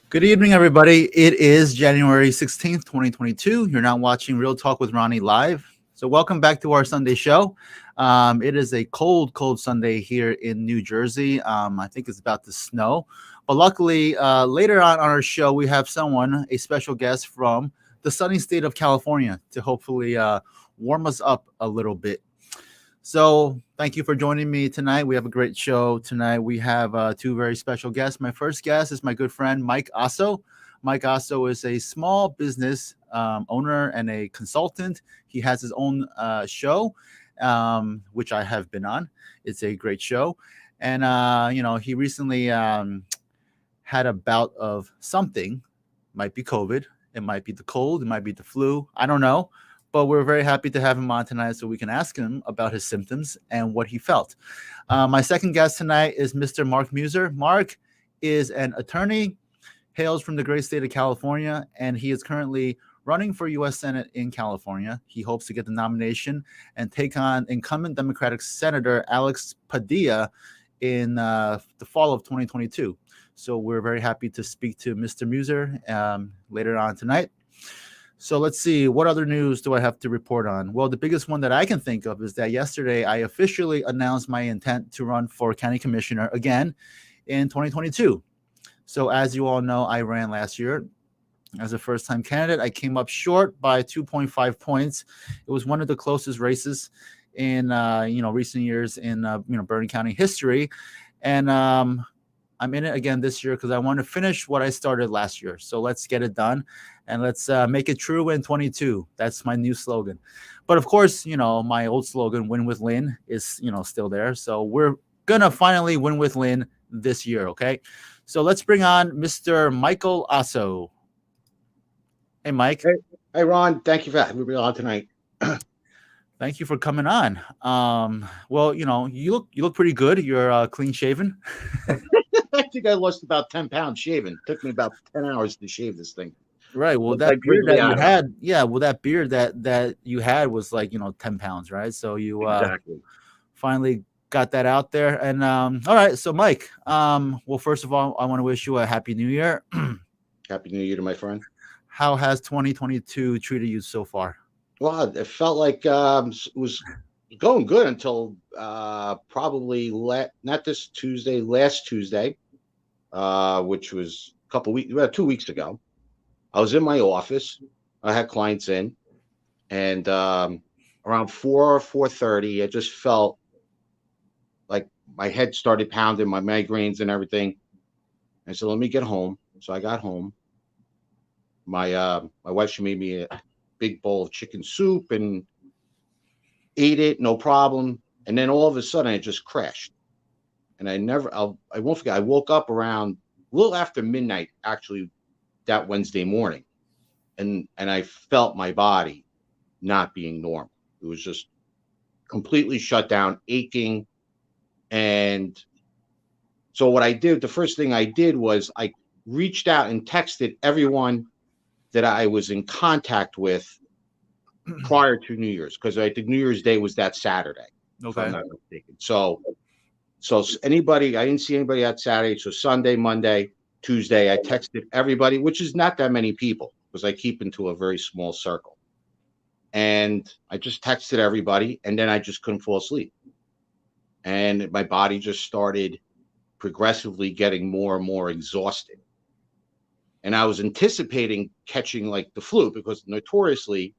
Good evening, everybody. It is January 16th, 2022. You're now watching Real Talk with Ronnie live. So, welcome back to our Sunday show. It is a cold, cold Sunday here in New Jersey. I think it's about to snow. But luckily, later on our show, we have a special guest from the sunny state of California to hopefully warm us up a little bit. So, thank you for joining me tonight. We have a great show tonight. We have two very special guests. My first guest is my good friend, Mike Osso. Mike Osso is a small business owner and a consultant. He has his own show, which I have been on. It's a great show. And, he recently had a bout of something. Might be COVID. It might be the cold. It might be the flu. I don't know. But we're very happy to have him on tonight so we can ask him about his symptoms and what he felt. My second guest tonight is Mr. Mark Muser. Mark is an attorney, hails from the great state of California, and he is currently running for U.S. Senate in California. He hopes to get the nomination and take on incumbent Democratic Senator Alex Padilla in the fall of 2022. So we're very happy to speak to Mr. Muser later on tonight. So let's see, what other news do I have to report on? Well, the biggest one that I can think of is that yesterday I officially announced my intent to run for county commissioner again in 2022. So as you all know, I ran last year as a first-time candidate. I came up short by 2.5 points. It was one of the closest races in recent years in Bergen County history, and I'm in it again this year because I want to finish what I started last year. So let's get it done and let's make it true in 22. That's my new slogan. But of course, my old slogan, win with Lynn, is, still there. So we're going to finally win with Lynn this year. Okay. So let's bring on Mr. Michael Osso. Hey, Mike. Hey, Ron. Thank you for having me on tonight. Thank you for coming on. Well, you look pretty good. You're clean shaven. I think I lost about 10 pounds shaving. It took me about 10 hours to shave this thing. Right. Well, that beard that you had, that beard that you had was like, 10 pounds, right? So you exactly finally got that out there. And all right. So, Mike, well, first of all, I want to wish you a happy new year. Happy New Year to my friend. How has 2022 treated you so far? Well, it felt like it was going good until probably not this Tuesday, last Tuesday, which was a couple weeks, about 2 weeks ago. I was in my office. I had clients in, and around 4:30, I just felt like my head started pounding, my migraines and everything. I said, "Let me get home." So I got home. My wife, she made me a big bowl of chicken soup and ate it, no problem. And then all of a sudden, it just crashed. And I won't forget. I woke up around a little after midnight, actually, that Wednesday morning, and I felt my body not being normal. It was just completely shut down, aching. And so what I did, the first thing I did was I reached out and texted everyone that I was in contact with prior to New Year's, because I think New Year's Day was that Saturday. Okay. If I'm not mistaken. So anybody, I didn't see anybody that Saturday. So Sunday, Monday, Tuesday, I texted everybody, which is not that many people because I keep into a very small circle. And I just texted everybody, and then I just couldn't fall asleep. And my body just started progressively getting more and more exhausted. And I was anticipating catching like the flu because notoriously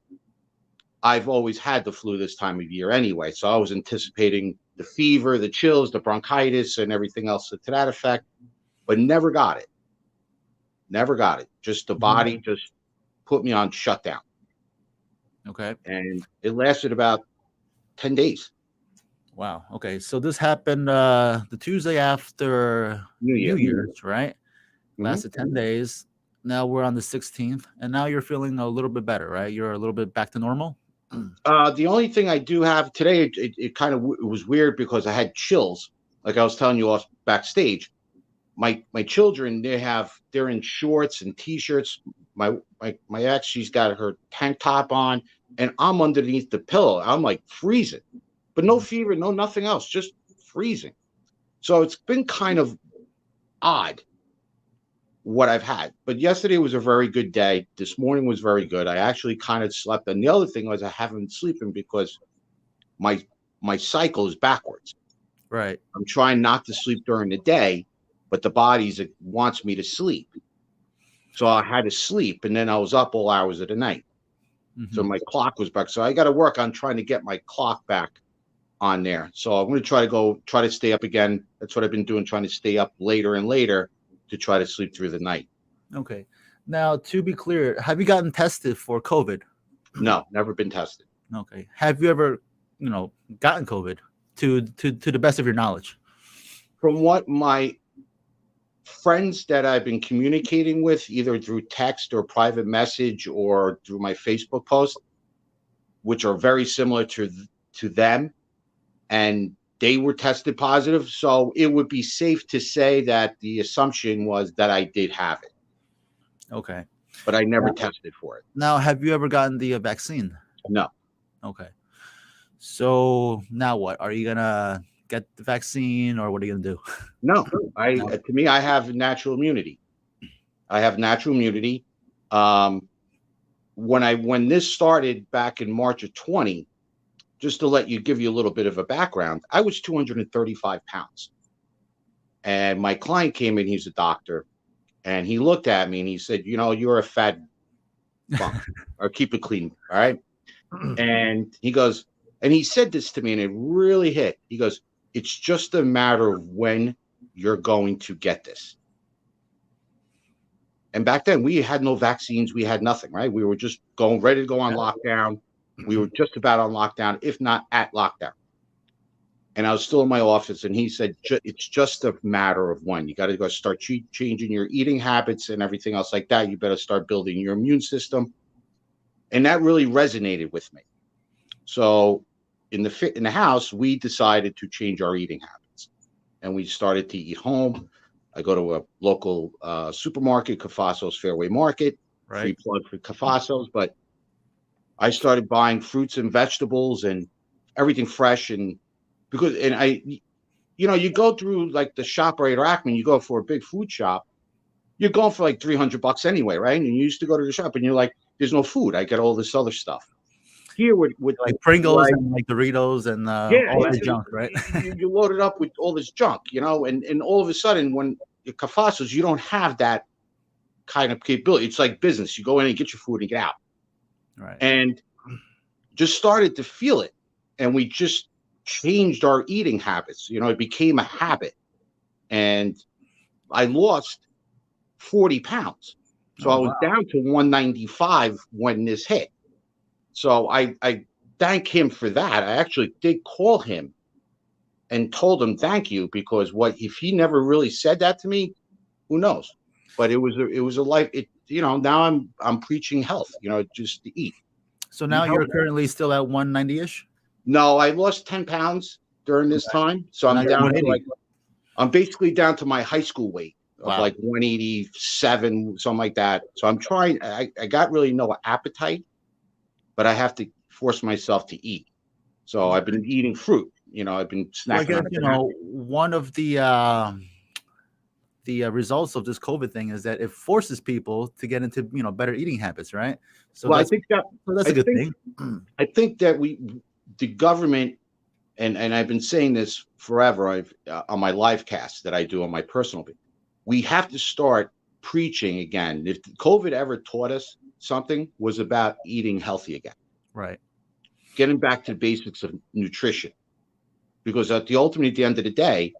I've always had the flu this time of year anyway. So I was anticipating the fever, the chills, the bronchitis, and everything else to that effect, but never got it. Never got it. Just the body just put me on shutdown. Okay. And it lasted about 10 days. Wow. Okay. So this happened the Tuesday after New Year's, right? Lasted 10 days. Now we're on the 16th, and now you're feeling a little bit better, right? You're a little bit back to normal. The only thing I do have today, it kind of it was weird because I had chills. Like I was telling you off backstage, my children, they're in shorts and t-shirts. My ex, she's got her tank top on, and I'm underneath the pillow. I'm like freezing, but no fever, no nothing else, just freezing. So it's been kind of odd. what I've had. But yesterday was a very good day. This morning was very good. I actually kind of slept. And the other thing was I haven't been sleeping because my cycle is backwards. Right. I'm trying not to sleep during the day, but the body wants me to sleep. So I had to sleep, and then I was up all hours of the night. Mm-hmm. So my clock was back. So I got to work on trying to get my clock back on there. So I'm going to try to stay up again. That's what I've been doing, trying to stay up later and later to try to sleep through the night. Okay. Now, to be clear, have you gotten tested for COVID? No, never been tested. Okay. Have you ever, gotten COVID to the best of your knowledge? From what my friends that I've been communicating with, either through text or private message or through my Facebook post, which are very similar to them, and they were tested positive. So it would be safe to say that the assumption was that I did have it. Okay. But I never tested for it. Now, have you ever gotten the vaccine? No. Okay. So now what? Are you going to get the vaccine, or what are you going to do? No. To me, I have natural immunity. When this started back in March of 20, just to give you a little bit of a background, I was 235 pounds. And my client came in, he's a doctor, and he looked at me and he said, you're a fat bum, or keep it clean. All right. And he goes, and he said this to me and it really hit. He goes, it's just a matter of when you're going to get this. And back then we had no vaccines. We had nothing, right? We were just ready to go on lockdown. We were just about on lockdown, if not at lockdown. And I was still in my office, and he said, it's just a matter of when. You got to go start changing your eating habits and everything else like that. You better start building your immune system. And that really resonated with me. So in the house, we decided to change our eating habits. And we started to eat home. I go to a local supermarket, Cafasso's Fairway Market. Right. Free plug for Cafasso's. But I started buying fruits and vegetables and everything fresh, you go through like the ShopRite or Acme, you go for a big food shop, you're going for like $300 anyway, right? And you used to go to the shop and you're like, there's no food. I get all this other stuff. Here with like Pringles and like Doritos and all that junk, right? you load it up with all this junk, and all of a sudden when you're Cafasso's, you don't have that kind of capability. It's like business. You go in and get your food and get out. Right. And just started to feel it. And we just changed our eating habits. It became a habit. And I lost 40 pounds. So I was down to 195 when this hit. So I thank him for that. I actually did call him and told him thank you, because if he never really said that to me, who knows? But it was a life. Now I'm preaching health. Just to eat. So now you're currently still at 190-ish? No, I lost 10 pounds during this time. So I'm down to I'm basically down to my high school weight of like 187, something like that. So I'm trying. I got really no appetite, but I have to force myself to eat. So I've been eating fruit. I've been snacking. One of the results of this COVID thing is that it forces people to get into better eating habits, right? So I think that's a good thing. I think that the government, and I've been saying this forever. On my live cast that I do on my personal, we have to start preaching again. If COVID ever taught us something, was about eating healthy again, right? Getting back to the basics of nutrition, because at the end of the day,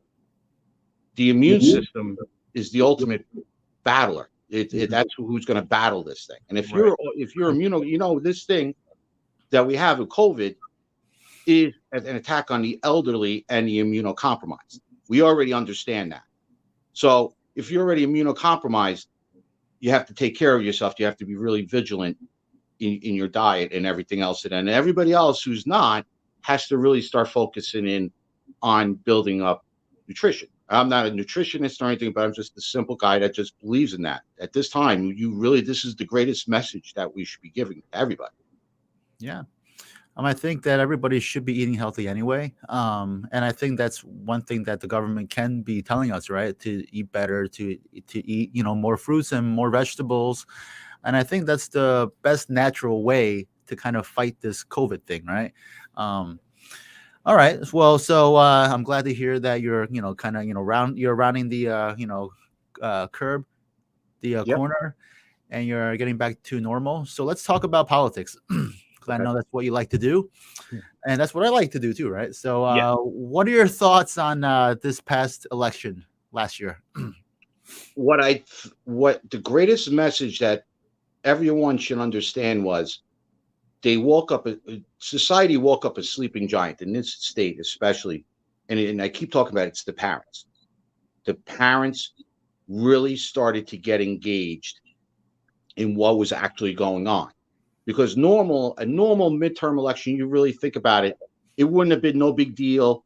the immune system is the ultimate battler. That's who's going to battle this thing. And if you're this thing that we have with COVID is an attack on the elderly and the immunocompromised. We already understand that. So if you're already immunocompromised, you have to take care of yourself. You have to be really vigilant in your diet and everything else. And everybody else who's not has to really start focusing in on building up nutrition. I'm not a nutritionist or anything, but I'm just a simple guy that just believes in that. At this time, this is the greatest message that we should be giving to everybody. Yeah. I think that everybody should be eating healthy anyway. And I think that's one thing that the government can be telling us, right? To eat better, to eat, more fruits and more vegetables. And I think that's the best natural way to kind of fight this COVID thing, right? All right. Well, so I'm glad to hear that you're, kind of, you're rounding the, curb, the Yep. corner, and you're getting back to normal. So let's talk about politics, because I Okay. know that's what you like to do, and that's what I like to do too, right? So, Yeah. what are your thoughts on this past election last year? What the greatest message that everyone should understand was they woke up. Society woke up a sleeping giant in this state, especially, and I keep talking about it's the parents. The parents really started to get engaged in what was actually going on, because a normal midterm election, you really think about it, it wouldn't have been no big deal.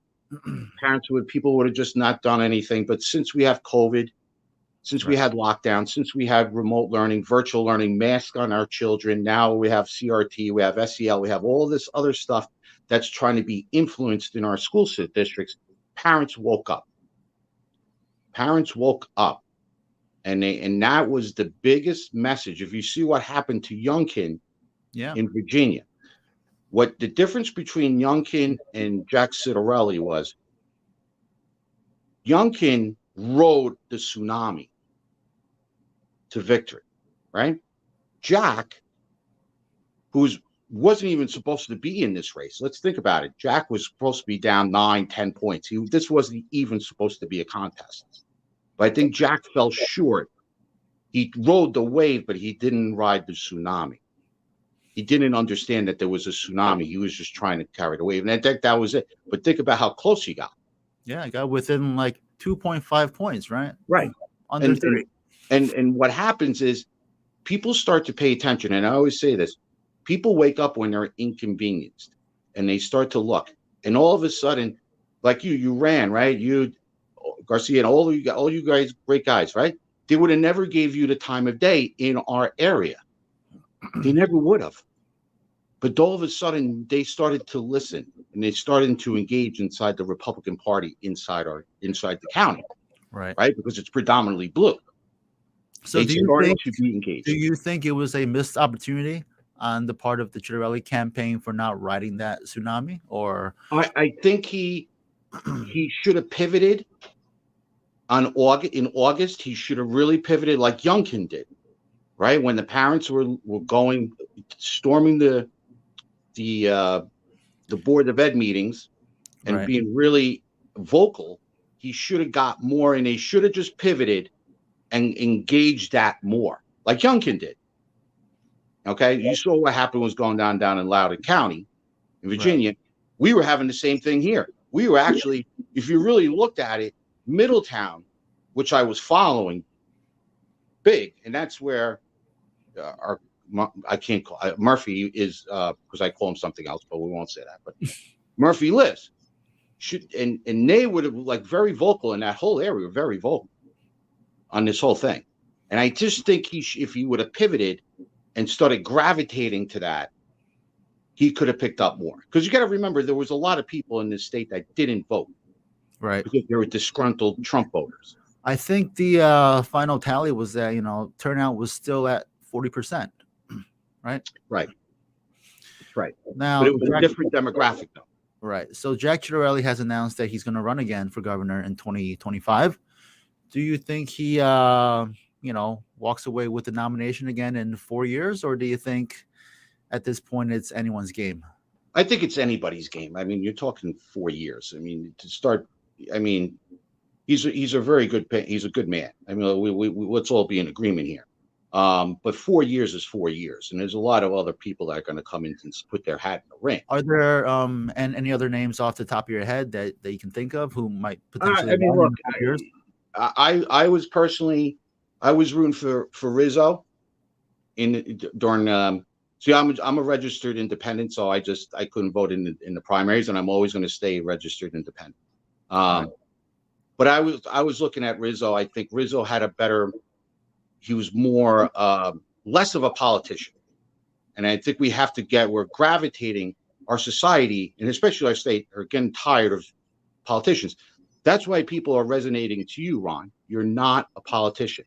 People would have just not done anything. But since we have COVID, since we Right. had lockdown, since we had remote learning, virtual learning, mask on our children, now we have CRT, we have SEL, we have all this other stuff that's trying to be influenced in our school districts. Parents woke up. Parents woke up, and that was the biggest message. If you see what happened to Youngkin Yeah. in Virginia, what the difference between Youngkin and Jack Citarelli was, Youngkin rode the tsunami to victory, right? Jack, who wasn't even supposed to be in this race. Let's think about it. Jack was supposed to be down 9-10 points. This wasn't even supposed to be a contest. But I think Jack fell short. He rode the wave, but he didn't ride the tsunami. He didn't understand that there was a tsunami. He was just trying to carry the wave. And I think that was it. But think about how close he got. Yeah, I got within like 2.5 points, right? Right. Under And 3. and what happens is people start to pay attention. And I always say this, people wake up when they're inconvenienced and they start to look. And all of a sudden, like you ran, right? You, Garcia, and all you guys, great guys, right? They would have never gave you the time of day in our area. They never would have. But all of a sudden, they started to listen and they started to engage inside the Republican Party inside the county, Right. right? Because it's predominantly blue. So They do you started think to be engaged. do you think it was a missed opportunity on the part of the Citarelli campaign for not riding that tsunami? Or I think he should have pivoted in August. He should have really pivoted like Youngkin did, right? When the parents were going storming the board of ed meetings and right, being really vocal, he should have got more, and they should have just pivoted and engaged that more, like Youngkin did. Okay, you saw what happened was going down in Loudoun County in Virginia. right, We were having the same thing here. We were actually, if you really looked at it, Middletown, which I was following big, and that's where I can't call Murphy is, because I call him something else, but we won't say that. But Murphy lives. And they would have like very vocal in that whole area, very vocal on this whole thing. And I just think if he would have pivoted and started gravitating to that, he could have picked up more. Because you got to remember, there was a lot of people in this state that didn't vote right. because they were disgruntled Trump voters. I think the final tally was that turnout was still at 40%, right? Right. Right. Now, But it was a different demographic, though. right. So Jack Citarelli has announced that he's going to run again for governor in 2025. Do you think he, walks away with the nomination again in 4 years, or do you think at this point it's anyone's game? I think it's anybody's game. I mean, you're talking 4 years. I mean, to start, I mean, he's a very good, he's a good man. I mean, we let's all be in agreement here. But 4 years is 4 years, and there's a lot of other people that are going to come in and put their hat in the ring. Are there and any other names off the top of your head that you can think of who might potentially? I mean, look, I was personally, I was rooting for Rizzo during. See, I'm a registered independent, so I couldn't vote in the primaries, and I'm always going to stay registered independent. Right. But I was looking at Rizzo. I think Rizzo had he was more less of a politician, and I think we're gravitating our society, and especially our state, are getting tired of politicians. That's why people are resonating to you, Ron. You're not a politician.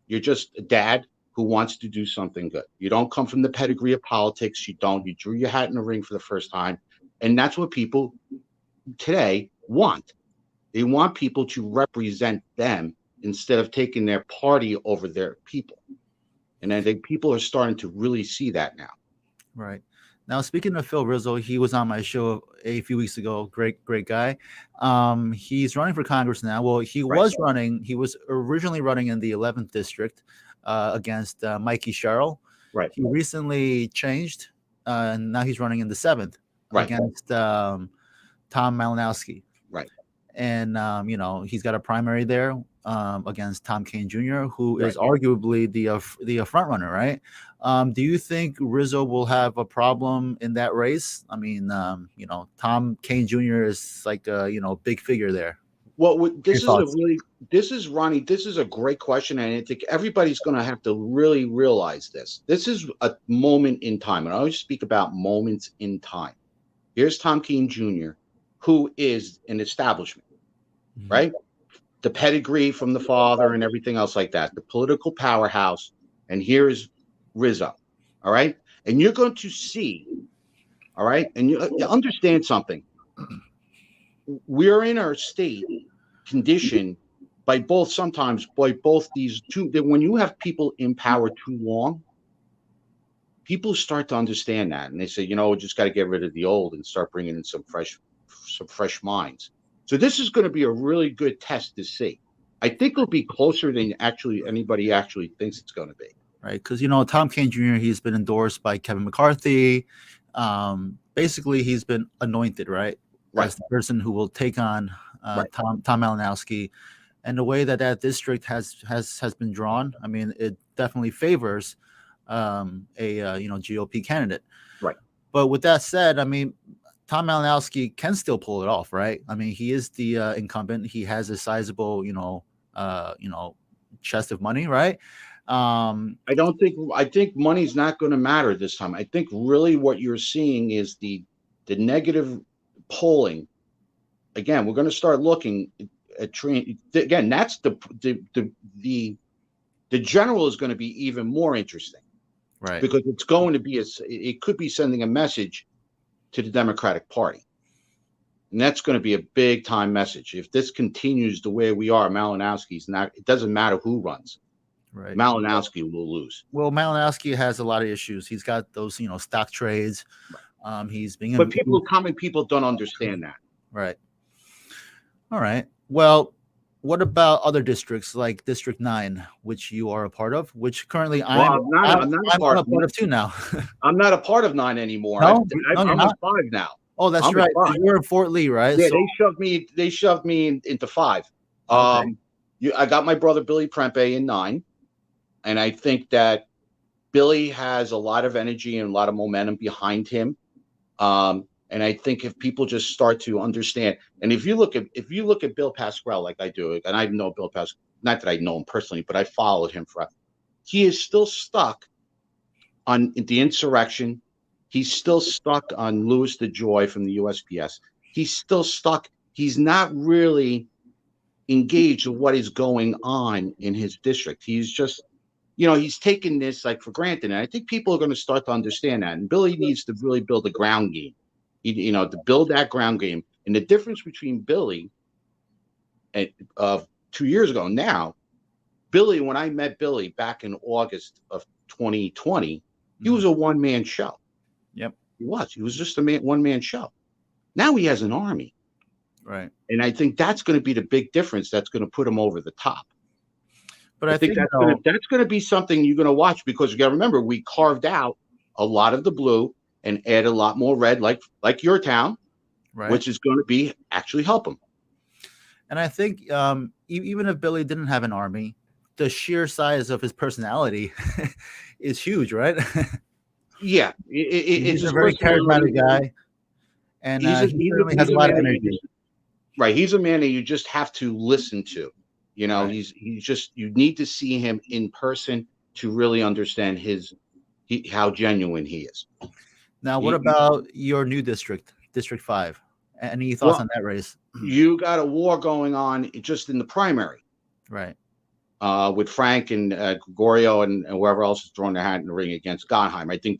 You're just a dad who wants to do something good. You don't come from the pedigree of politics. You don't. You drew your hat in the ring for the first time. And that's what people today want. They want people to represent them instead of taking their party over their people. And I think people are starting to really see that now. Right. Now, speaking of Phil Rizzo, he was on my show a few weeks ago. Great guy. He's running for Congress now. Well, he was running. He was originally running in the 11th district against Mikey Sherrill. Right. He recently changed, and now he's running in the 7th against Tom Malinowski. Right. And he's got a primary there against Tom Kean Jr., who is arguably the front runner, right? Do you think Rizzo will have a problem in that race? I mean, Tom Kean Jr. is like a big figure there. Well, this is Ronnie. This is a great question, and I think everybody's going to have to really realize this. This is a moment in time, and I always speak about moments in time. Here's Tom Kean Jr., who is an establishment, right? The pedigree from the father and everything else like that, the political powerhouse. And here's Rizzo, all right? And you're going to see, all right? And you understand something. We're in our state conditioned sometimes by both these two. That when you have people in power too long, people start to understand that. And they say, we just got to get rid of the old and start bringing in some fresh minds. So this is going to be a really good test to see. I think it'll be closer than anybody actually thinks it's going to be. Right, because Tom Kean Jr. he's been endorsed by Kevin McCarthy. Basically, he's been anointed, right, as the person who will take on Tom Malinowski. And the way that district has been drawn, I mean, it definitely favors a GOP candidate. Right. But with that said, I mean, Tom Malinowski can still pull it off, right? I mean, he is the incumbent. He has a sizable, chest of money, right? I think money's not going to matter this time. I think really what you're seeing is the negative polling. Again, we're going to start looking at again. That's the general is going to be even more interesting, right? Because it's going to be it could be sending a message to the Democratic Party. And that's going to be a big time message. If this continues the way we are, Malinowski's not, it doesn't matter who runs. Right. Malinowski will lose. Well, Malinowski has a lot of issues. He's got those, stock trades. He's being, but common people don't understand that. Right. All right. Well, what about other districts like District 9, which you are a part of, which currently I'm not a part of too now. I'm not a part of 9 anymore. No? I'm a 5 now. Oh, that's right. You're in Fort Lee, right? Yeah, so they shoved me into 5. Okay. I got my brother Billy Prempe in 9, and I think that Billy has a lot of energy and a lot of momentum behind him. And I think if people just start to understand, and if you look at Bill Pascrell like I do, and I know Bill Pascrell, not that I know him personally, but I followed him forever. He is still stuck on the insurrection. He's still stuck on Louis DeJoy from the USPS. He's still stuck. He's not really engaged with what is going on in his district. He's just, he's taking this like for granted. And I think people are going to start to understand that. And Billy needs to really build a ground game. To build that ground game. And the difference between Billy of 2 years ago now, Billy, when I met Billy back in August of 2020, he was a one-man show. Yep. He was just a one-man show. Now he has an army. Right. And I think that's going to be the big difference that's going to put him over the top. But I think that's going to be something you're going to watch, because you got to remember, we carved out a lot of the blue and add a lot more red, like your town, right, which is going to be actually help them. And I think even if Billy didn't have an army, the sheer size of his personality is huge, right? Yeah, he's a very charismatic guy, and he certainly has a lot of energy. Right, he's a man that you just have to listen to. Right. He's just, you need to see him in person to really understand how genuine he is. Now, what about your new district, District 5? Any thoughts on that race? You got a war going on just in the primary. Right. With Frank and Gregorio and whoever else is throwing their hat in the ring against Gottheimer. I think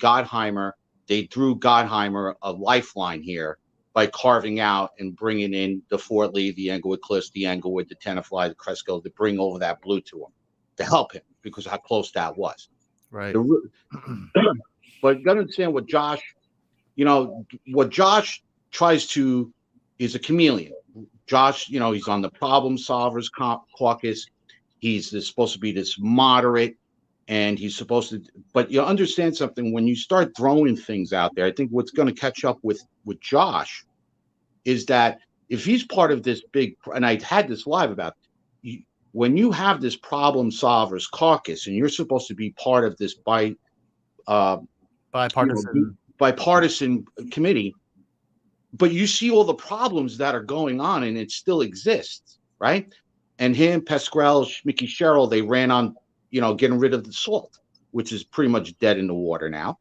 they threw Gottheimer a lifeline here by carving out and bringing in the Fort Lee, the Englewood Cliffs, the Englewood, the Tenafly, the Cresco to bring over that blue to him, to help him, because how close that was. Right. But you got to understand what Josh tries to is a chameleon. Josh, he's on the Problem Solvers Caucus. He's supposed to be this moderate, and he's supposed to. But you understand something, when you start throwing things out there, I think what's going to catch up with Josh is that if he's part of this big, and I had this live about, when you have this Problem Solvers Caucus, and you're supposed to be part of this bipartisan committee, but you see all the problems that are going on, and it still exists, right? And him, Pasquale, Mickey Sherrill, they ran on, getting rid of the salt, which is pretty much dead in the water now,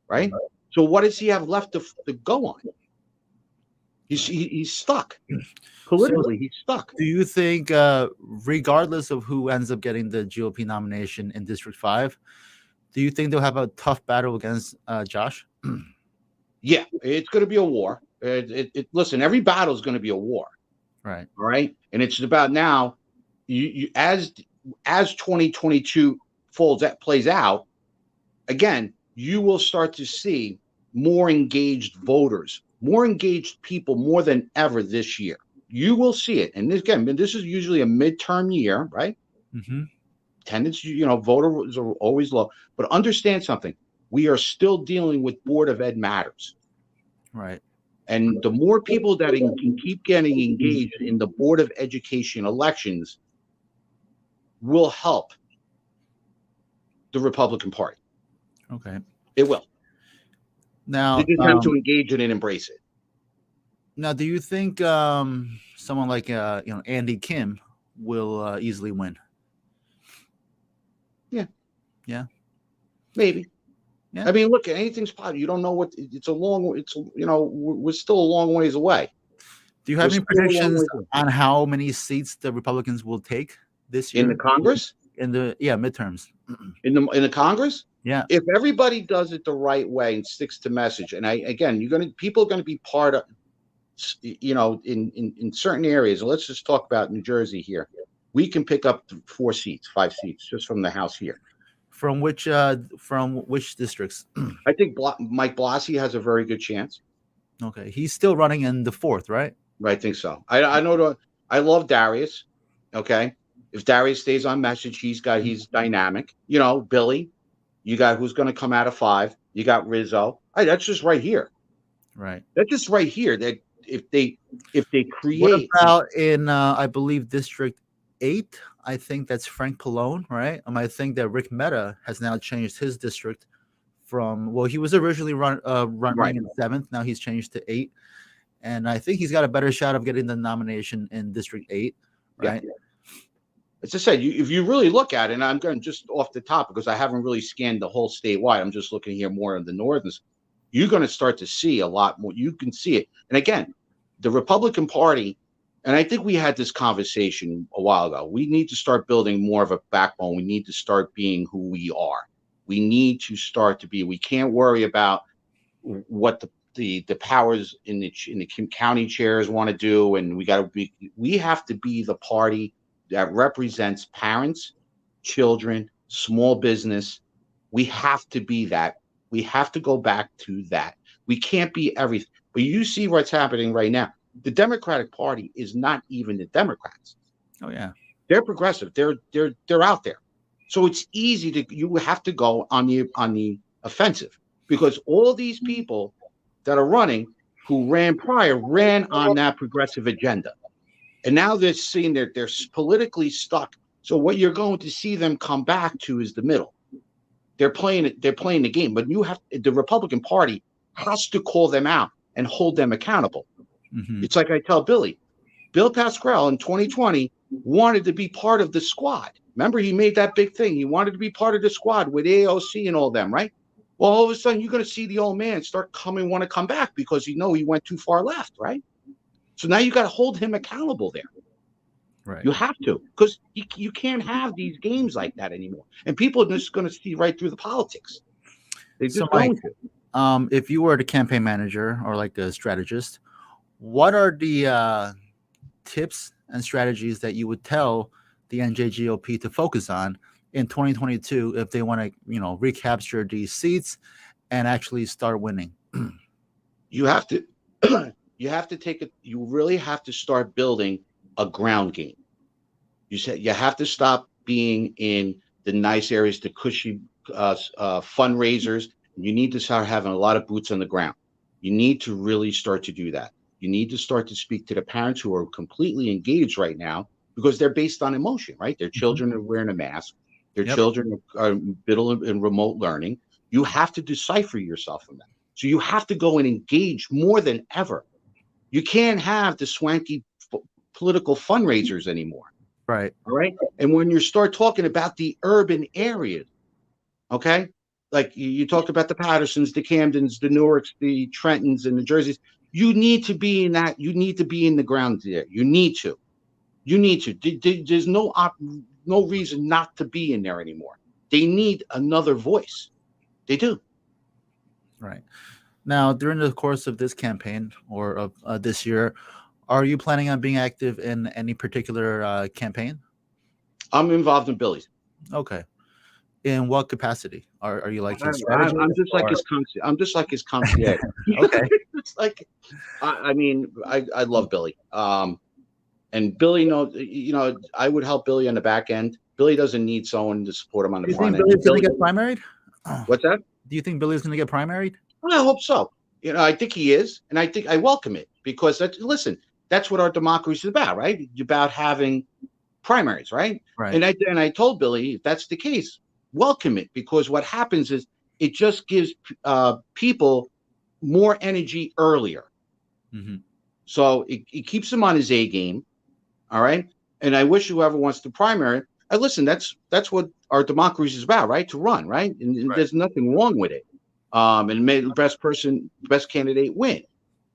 right? So what does he have left to go on? He's stuck. Politically, he's stuck. Do you think, regardless of who ends up getting the GOP nomination in District 5, do you think they'll have a tough battle against Josh? Yeah, it's going to be a war. Listen, every battle is going to be a war. Right. All right. And it's about now, as 2022 plays out, again, you will start to see more engaged voters, more engaged people more than ever this year. You will see it. And this is usually a midterm year, right? Mm-hmm. Attendance, voters are always low. But understand something. We are still dealing with Board of Ed matters. Right. And the more people that can keep getting engaged in the Board of Education elections will help the Republican Party. Okay. It will. Now, they just have to engage in it and embrace it. Now, do you think someone like Andy Kim will easily win? Yeah. Yeah. Maybe. Yeah. I mean, look, anything's possible. You don't know we're still a long ways away. Do you have any predictions on how many seats the Republicans will take this year in the Congress? In the midterms. In the Congress? Yeah. If everybody does it the right way and sticks to message, and people are going to be part of, in certain areas. Let's just talk about New Jersey here. We can pick up 5 seats just from the House here. From which districts? I think Mike Blassie has a very good chance. Okay, he's still running in the 4th, right? I think so. I know. I love Darius. Okay, if Darius stays on message, he's dynamic. Billy. You got who's going to come out of 5. You got Rizzo. That's just right here. Right. That's just right here. That if they create. What about in I believe District 8? I think that's Frank Pallone, right? I think that Rick Mehta has now changed his district from, he was originally running in 7th. Now he's changed to 8. And I think he's got a better shot of getting the nomination in District 8, right? Yeah. As I said, if you really look at it, and I'm going just off the top because I haven't really scanned the whole statewide. I'm just looking here more in the northern. You're going to start to see a lot more. You can see it. And again, the Republican Party, and I think we had this conversation a while ago. We need to start building more of a backbone. We need to start being who we are. We need to start to be. We can't worry about what the powers in the county chairs want to do, and we have to be the party that represents parents, children, small business. We have to be that. We have to go back to that. We can't be everything. But you see what's happening right now. The Democratic Party is not even the Democrats. Oh yeah, they're progressive. They're out there. So it's easy you have to go on the offensive, because all these people that are running who ran prior ran on that progressive agenda. And now they're seeing they're politically stuck. So what you're going to see them come back to is the middle. They're playing the game, but the Republican Party has to call them out and hold them accountable. Mm-hmm. It's like I tell Bill Pascrell in 2020 wanted to be part of the squad. Remember, he made that big thing. He wanted to be part of the squad with AOC and all them, right? Well, all of a sudden, you're going to see the old man want to come back because he went too far left, right? So now you got to hold him accountable there. Right. You have to, because you can't have these games like that anymore. And people are just going to see right through the politics. They're just going to. If you were the campaign manager or like a strategist, what are the tips and strategies that you would tell the NJGOP to focus on in 2022 if they want to, recapture these seats and actually start winning? You have to, you really have to start building a ground game. You have to stop being in the nice areas, the cushy fundraisers. You need to start having a lot of boots on the ground. You need to really start to do that. You need to start to speak to the parents who are completely engaged right now because they're based on emotion, right? Their children are wearing a mask. Their children are middle and remote learning. You have to decipher yourself from that. So you have to go and engage more than ever. You can't have the swanky political fundraisers anymore. Right. All right. And when you start talking about the urban areas, okay, like you talked about the Pattersons, the Camdens, the Newarks, the Trentons, and the Jerseys, you need to be in that. You need to be in the ground there. You need to. There's no reason not to be in there anymore. They need another voice. They do. Right. Now, during the course of this campaign or of this year, are you planning on being active in any particular campaign? I'm involved in Billy's. Okay. In what capacity? Are you like his strategist? I'm just like his concierge. Okay. It's like, I mean, I love Billy. And Billy knows, I would help Billy on the back end. Billy doesn't need someone to support him on the front end. Do you think Billy's going to get primaried? What's that? Do you think Billy's going to get primaried? Well, I hope so. I think he is, and I think I welcome it because that's what our democracy is about, right? It's about having primaries, right? Right. And I told Billy, if that's the case, welcome it, because what happens is it just gives people more energy earlier. Mm-hmm. So it keeps him on his A game. All right. And I wish whoever wants to primary, listen, that's what our democracy is about, right? To run, right? And there's nothing wrong with it. And may the best candidate win.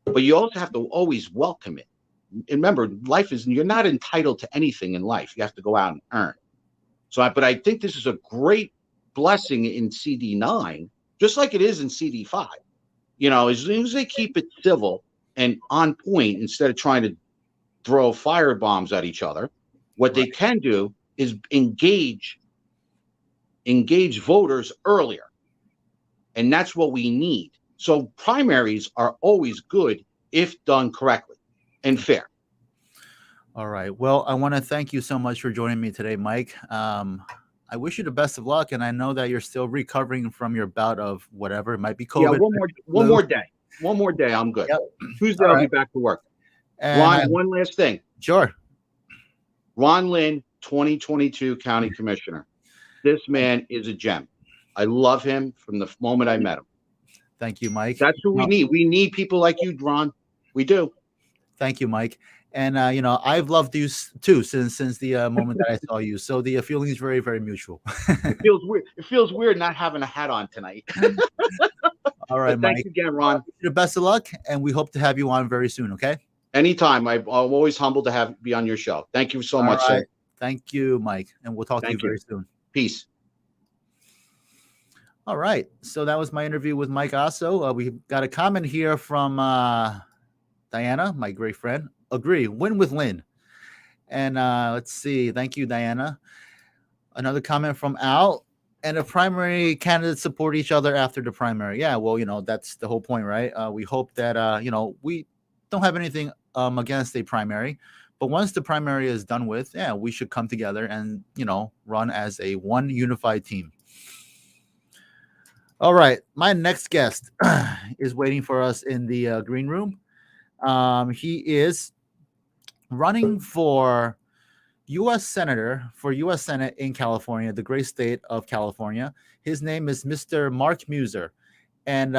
But you also have to always welcome it. And remember, you're not entitled to anything in life. You have to go out and earn. But I think this is a great blessing in CD9, just like it is in CD5. As long as they keep it civil and on point instead of trying to throw fire bombs at each other, what they can do is engage voters earlier. And that's what we need. So primaries are always good if done correctly and fair. All right. Well, I want to thank you so much for joining me today, Mike. I wish you the best of luck, and I know that you're still recovering from your bout of whatever. It might be COVID. Yeah, one more day, I'm good. Yep. Tuesday, I'll be back to work. And Ron, one last thing. Sure. Ron Lynn, 2022 County Commissioner. This man is a gem. I love him from the moment I met him. Thank you, Mike. That's who we need. We need people like you, Ron. We do. Thank you, Mike. And I've loved you too since the moment that I saw you. So the feeling is very, very mutual. It feels weird. It feels weird not having a hat on tonight. All right, Mike. Thanks again, Ron. The best of luck, and we hope to have you on very soon. Okay. Anytime. I'm always humbled to be on your show. Thank you so much, sir. Thank you, Mike, and we'll talk to you very soon. Peace. All right. So that was my interview with Mike Osso. We got a comment here from Diana, my great friend. Agree. Win with Lynn. And let's see. Thank you, Diana. Another comment from Al. And the primary candidates support each other after the primary. Yeah, well, that's the whole point, right? We hope that, we don't have anything against a primary. But once the primary is done with, we should come together and, run as a one unified team. All right. My next guest is waiting for us in the green room. He is running for U.S. Senator for U.S. Senate in California, the great state of California. His name is Mr. Mark Meuser. And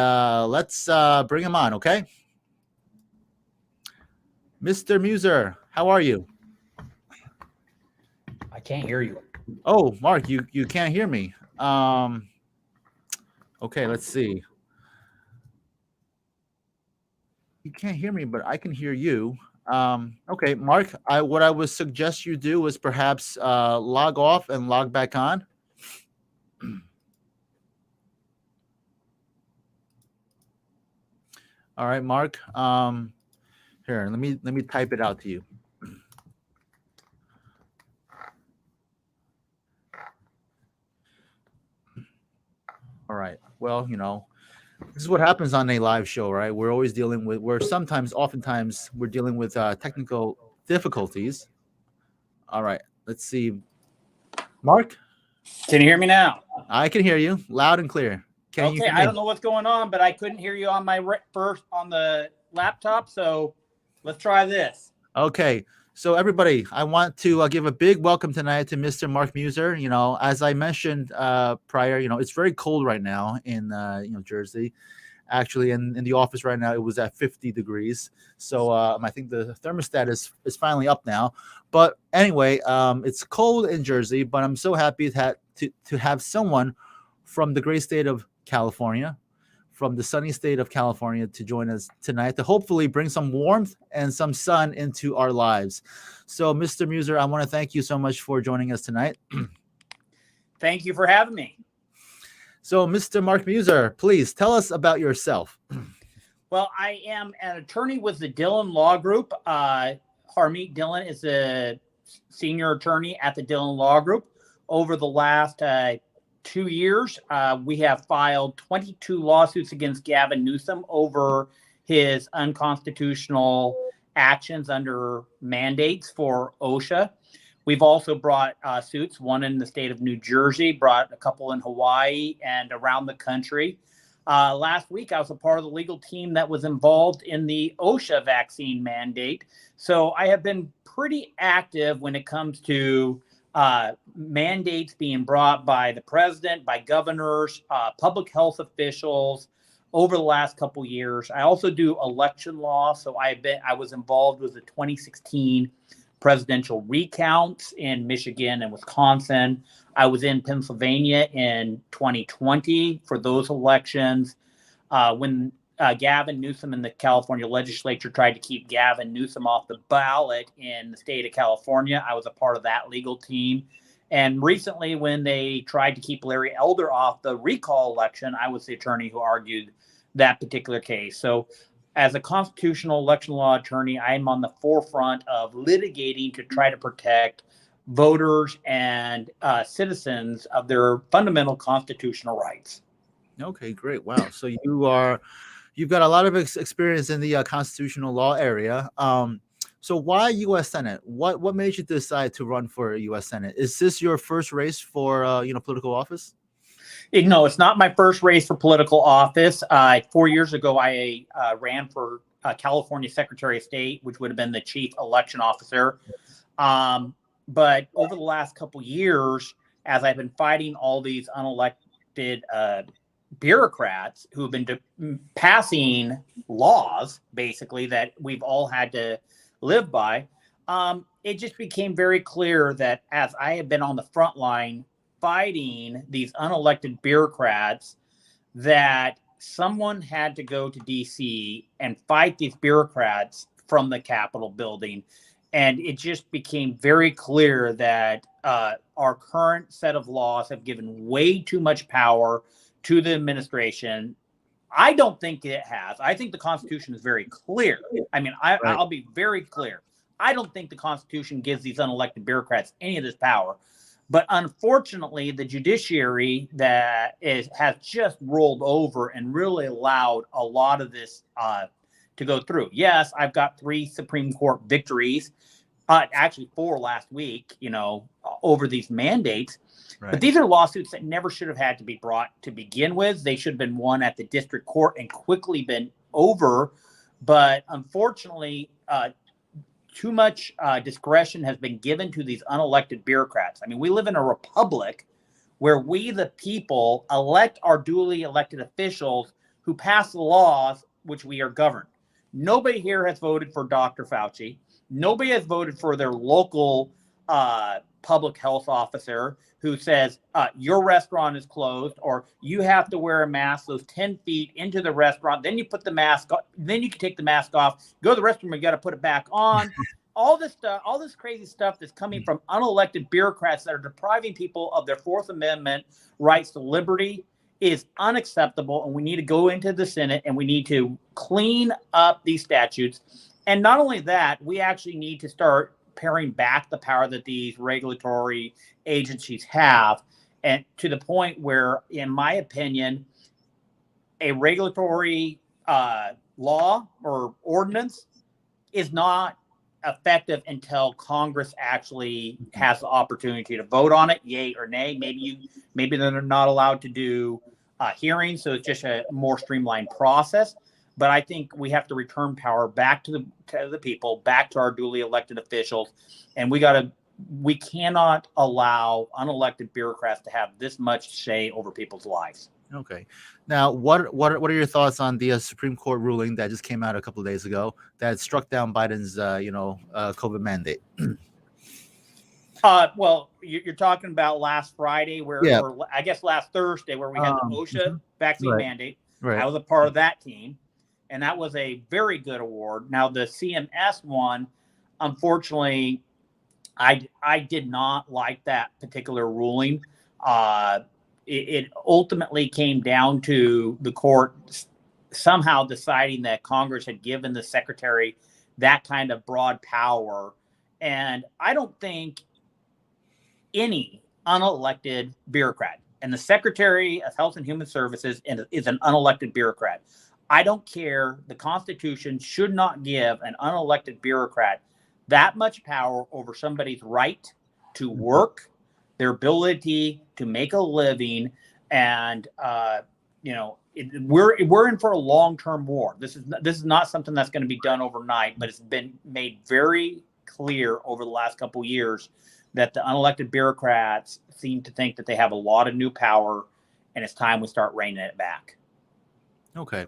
let's bring him on, okay? Mr. Muser, how are you? I can't hear you. Oh, Mark, you can't hear me. Okay, let's see. You can't hear me, but I can hear you. Okay, Mark, what I would suggest you do is perhaps log off and log back on. All right, Mark. Here, let me type it out to you. All right. Well, this is what happens on a live show, right? Oftentimes, we're dealing with technical difficulties. All right. Let's see. Mark, Can you hear me now? I can hear you loud and clear. Can you Okay, hear I me? don't know what's going on, but I couldn't hear you on my first on the laptop. So let's try this. Okay. So everybody, I want to give a big welcome tonight to Mr. Mark Muser. As I mentioned prior, it's very cold right now in Jersey. Actually, in the office right now, it was at 50 degrees. So I think the thermostat is finally up now. But anyway, it's cold in Jersey, but I'm so happy to have someone from the great state of California, from the sunny state of California, to join us tonight to hopefully bring some warmth and some sun into our lives. So, Mr. Muser, I want to thank you so much for joining us tonight. Thank you for having me. So, Mr. Mark Muser, please tell us about yourself. Well, I am an attorney with the Dillon Law Group. Harmeet Dillon is a senior attorney at the Dillon Law Group. Over the last 2 years, we have filed 22 lawsuits against Gavin Newsom over his unconstitutional actions under mandates for OSHA. We've also brought suits, one in the state of New Jersey, brought a couple in Hawaii and around the country. Last week, I was a part of the legal team that was involved in the OSHA vaccine mandate. So I have been pretty active when it comes to mandates being brought by the president, by governors, public health officials over the last couple years. I also do election law. So I was involved with the 2016 presidential recounts in Michigan and Wisconsin. I was in Pennsylvania in 2020 for those elections. When Gavin Newsom and the California legislature tried to keep Gavin Newsom off the ballot in the state of California, I was a part of that legal team. And recently, when they tried to keep Larry Elder off the recall election, I was the attorney who argued that particular case. So as a constitutional election law attorney, I'm on the forefront of litigating to try to protect voters and citizens of their fundamental constitutional rights. Okay, great. Wow. So you've got a lot of experience in the constitutional law area. So why U.S. Senate? What made you decide to run for U.S. Senate? Is this your first race for political office? No, it's not my first race for political office. 4 years ago, I ran for California Secretary of State, which would have been the chief election officer. But over the last couple years, as I've been fighting all these unelected bureaucrats who have been passing laws, basically, that we've all had to live by, it just became very clear that as I have been on the front line fighting these unelected bureaucrats, that someone had to go to DC and fight these bureaucrats from the Capitol building. And it just became very clear that our current set of laws have given way too much power to the administration. I don't think it has. I think the Constitution is very clear. I mean, I'll be very clear. I don't think the Constitution gives these unelected bureaucrats any of this power. But unfortunately, the judiciary has just rolled over and really allowed a lot of this to go through. Yes, I've got 3 Supreme Court victories, actually 4 last week, over these mandates. Right. But these are lawsuits that never should have had to be brought to begin with. They should have been won at the district court and quickly been over. But unfortunately, too much discretion has been given to these unelected bureaucrats. I mean, we live in a republic where we, the people, elect our duly elected officials who pass the laws which we are governed. Nobody here has voted for Dr. Fauci. Nobody has voted for their local public health officer who says your restaurant is closed, or you have to wear a mask those 10 feet into the restaurant. Then you put the mask on, then you can take the mask off, go to the restroom, you got to put it back on. All this stuff, all this crazy stuff that's coming from unelected bureaucrats that are depriving people of their Fourth Amendment rights to liberty is unacceptable. And we need to go into the Senate and we need to clean up these statutes. And not only that, we actually need to start paring back the power that these regulatory agencies have, and to the point where, in my opinion, a regulatory law or ordinance is not effective until Congress actually has the opportunity to vote on it, yay or nay. Maybe they're not allowed to do hearings, so it's just a more streamlined process. But I think we have to return power back to the people, back to our duly elected officials, and we cannot allow unelected bureaucrats to have this much say over people's lives. Okay. Now, what are your thoughts on the Supreme Court ruling that just came out a couple of days ago that struck down Biden's COVID mandate? Well, you're talking about last Friday, or I guess last Thursday, where we had the OSHA vaccine mandate. Right. I was a part of that team, and that was a very good award. Now, the CMS one, unfortunately, I did not like that particular ruling. It ultimately came down to the court somehow deciding that Congress had given the secretary that kind of broad power. And I don't think any unelected bureaucrat, and the Secretary of Health and Human Services is an unelected bureaucrat. I don't care. The Constitution should not give an unelected bureaucrat that much power over somebody's right to work, their ability to make a living, and we're in for a long-term war. This is not something that's going to be done overnight, but it's been made very clear over the last couple of years that the unelected bureaucrats seem to think that they have a lot of new power, and it's time we start reining it back. Okay.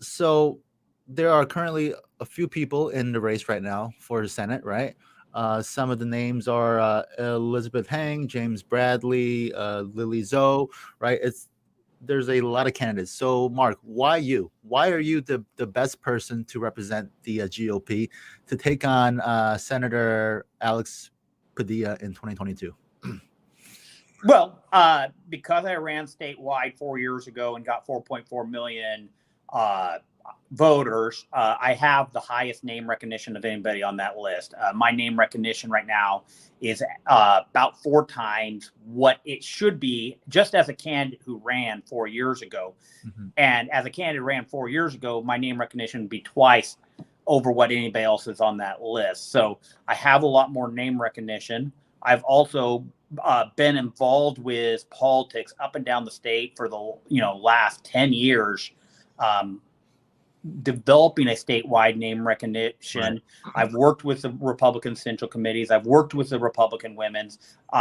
So there are currently a few people in the race right now for the Senate, right? Some of the names are Elizabeth Heng, James Bradley, Lily Zhou, right? There's a lot of candidates. So, Mark, why you? Why are you the best person to represent the GOP to take on Senator Alex Padilla in 2022? Well, because I ran statewide 4 years ago and got 4.4 million voters, I have the highest name recognition of anybody on that list. My name recognition right now is about 4 times what it should be, just as a candidate who ran 4 years ago. Mm-hmm. And as a candidate who ran 4 years ago, my name recognition would be twice over what anybody else is on that list. So I have a lot more name recognition. I've also been involved with politics up and down the state for the last 10 years. Developing a statewide name recognition. Right. I've worked with the Republican Central Committees. I've worked with the Republican Women's,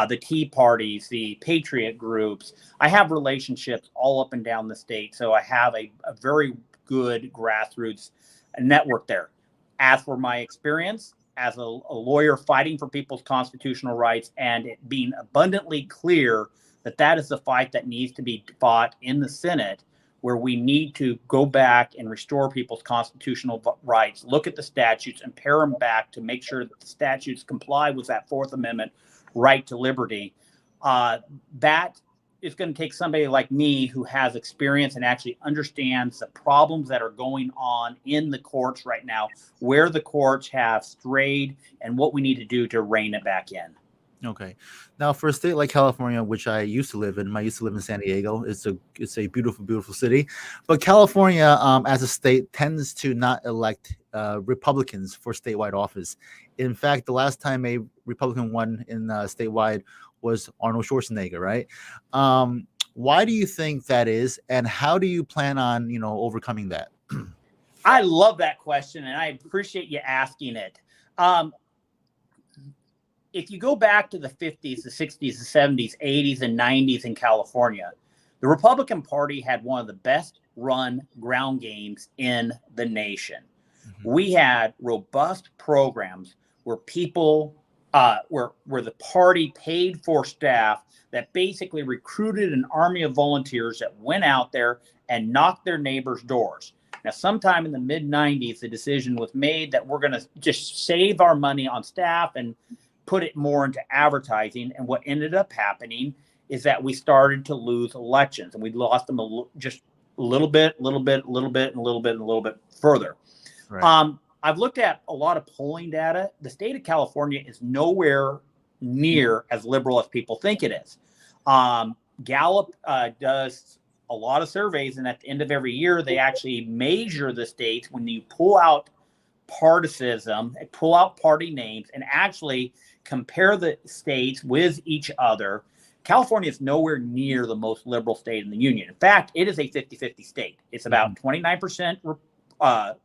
the Tea Parties, the Patriot groups. I have relationships all up and down the state. So I have a very good grassroots network there. As for my experience as a lawyer fighting for people's constitutional rights, and it being abundantly clear that is the fight that needs to be fought in the Senate, where we need to go back and restore people's constitutional rights, look at the statutes and pare them back to make sure that the statutes comply with that Fourth Amendment right to liberty. That is going to take somebody like me who has experience and actually understands the problems that are going on in the courts right now, where the courts have strayed, and what we need to do to rein it back in. Okay. Now, for a state like California, which I used to live in, I used to live in San Diego. It's a beautiful, beautiful city. But California, as a state, tends to not elect Republicans for statewide office. In fact, the last time a Republican won in statewide was Arnold Schwarzenegger, right? Why do you think that is, and how do you plan on, overcoming that? I love that question, and I appreciate you asking it. If you go back to the 50s, the 60s, the 70s, 80s, and 90s in California, the Republican Party had one of the best run ground games in the nation. Mm-hmm. We had robust programs where people where the party paid for staff that basically recruited an army of volunteers that went out there and knocked their neighbors' doors. Now, sometime in the mid-90s, the decision was made that we're going to just save our money on staff and put it more into advertising. And what ended up happening is that we started to lose elections, and we lost them just a little bit, and a little bit further. Right. I've looked at a lot of polling data. The state of California is nowhere near as liberal as people think it is. Gallup does a lot of surveys, and at the end of every year, they actually measure the states when you pull out partisanship, pull out party names, and actually compare the states with each other. California is nowhere near the most liberal state in the union. In fact, it is a 50-50 state. It's about 29%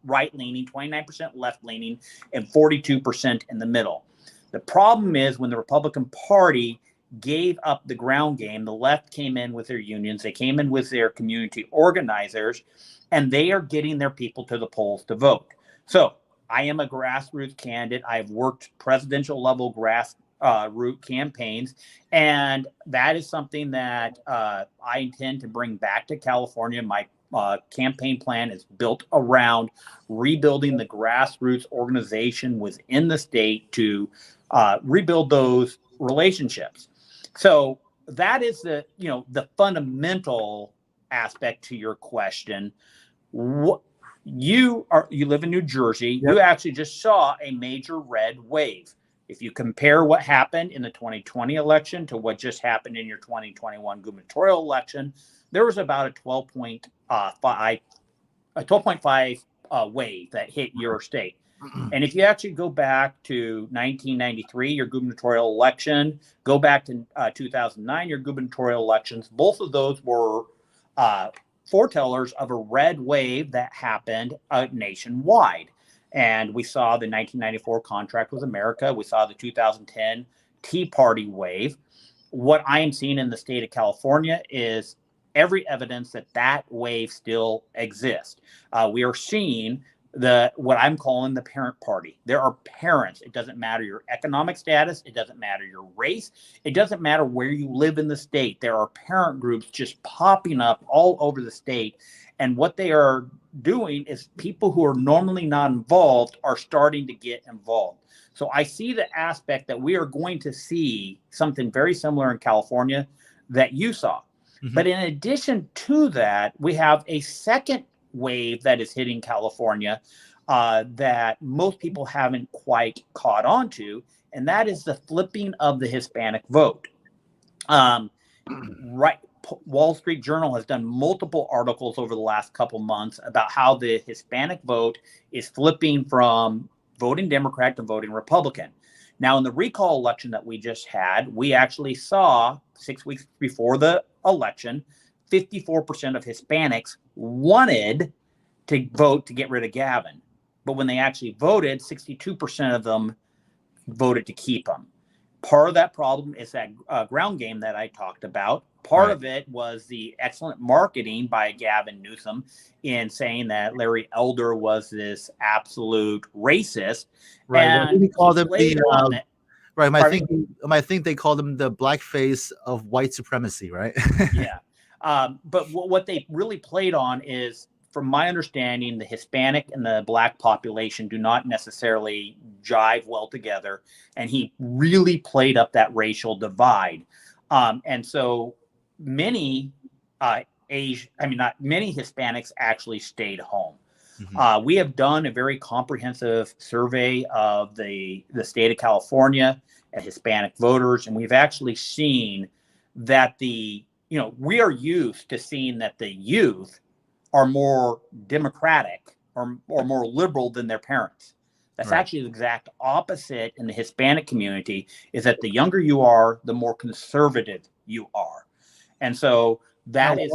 right-leaning, 29% left-leaning, and 42% in the middle. The problem is when the Republican Party gave up the ground game, the left came in with their unions, they came in with their community organizers, and they are getting their people to the polls to vote. So I am a grassroots candidate. I've worked presidential level grassroots campaigns, and that is something that I intend to bring back to California. My campaign plan is built around rebuilding the grassroots organization within the state to rebuild those relationships. So that is the fundamental aspect to your question. You live in New Jersey. Yep. You actually just saw a major red wave. If you compare what happened in the 2020 election to what just happened in your 2021 gubernatorial election, there was about a 12.5 wave that hit your state. And if you actually go back to 1993, your gubernatorial election, go back to 2009, your gubernatorial elections, both of those were foretellers of a red wave that happened nationwide. And we saw the 1994 contract with America. We saw the 2010 Tea Party wave. What I am seeing in the state of California is every evidence that that wave still exists. We are seeing what I'm calling the parent party. There are parents. It doesn't matter your economic status. It doesn't matter your race. It doesn't matter where you live in the state. There are parent groups just popping up all over the state. And what they are doing is people who are normally not involved are starting to get involved. So I see the aspect that we are going to see something very similar in California that you saw. Mm-hmm. But in addition to that, we have a second wave that is hitting California that most people haven't quite caught on to, and that is the flipping of the Hispanic vote. Wall Street Journal has done multiple articles over the last couple months about how the Hispanic vote is flipping from voting Democrat to voting Republican. Now, in the recall election that we just had, we actually saw 6 weeks before the election, 54% of Hispanics wanted to vote to get rid of Gavin. But when they actually voted, 62% of them voted to keep him. Part of that problem is that ground game that I talked about. Part of it was the excellent marketing by Gavin Newsom in saying that Larry Elder was this absolute racist. Right. And he called him right. I think they called him the blackface of white supremacy, right? Yeah. But what they really played on is, from my understanding, the Hispanic and the Black population do not necessarily jive well together. And he really played up that racial divide. And so many many Hispanics actually stayed home. Mm-hmm. We have done a very comprehensive survey of the state of California and Hispanic voters. And we've actually seen that we are used to seeing that the youth are more democratic or more liberal than their parents. That's actually the exact opposite in the Hispanic community, is that the younger you are, the more conservative you are. And so that is